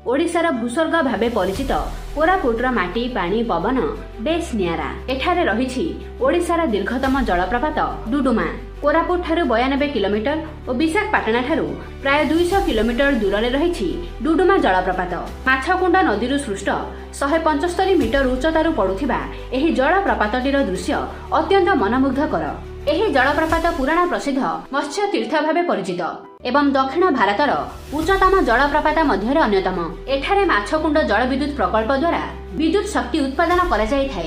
ओडिशार भूस्वर्ग भावे परिचित कोरापुटर माटी पानी पवन बेस नियारा। एठारे रहिछि ओडिशार दीर्घतम जलप्रपात डुडुमा। कोरापुट ठारू 92 किलोमीटर और विशाखापाटना ठारू प्राय 200 किलोमीटर दूर में रही डुडुमा जलप्रपात। माछकुंड नदी सृष्ट 175 मीटर उच्चतार पड़ुथिबा एही जलप्रपातटीर दृश्य अत्यंत मनमुग्धकर। एही जलप्रपात पुराण प्रसिद्ध मत्स्य तीर्थ भावे परिचित एवं दक्षिण भारतर उच्चतम जलप्रपात मध्य अन्यतम। एठारे माछकुंड जल विद्युत प्रकल्प द्वारा विद्युत शक्ति उत्पादन करा जाय थाए।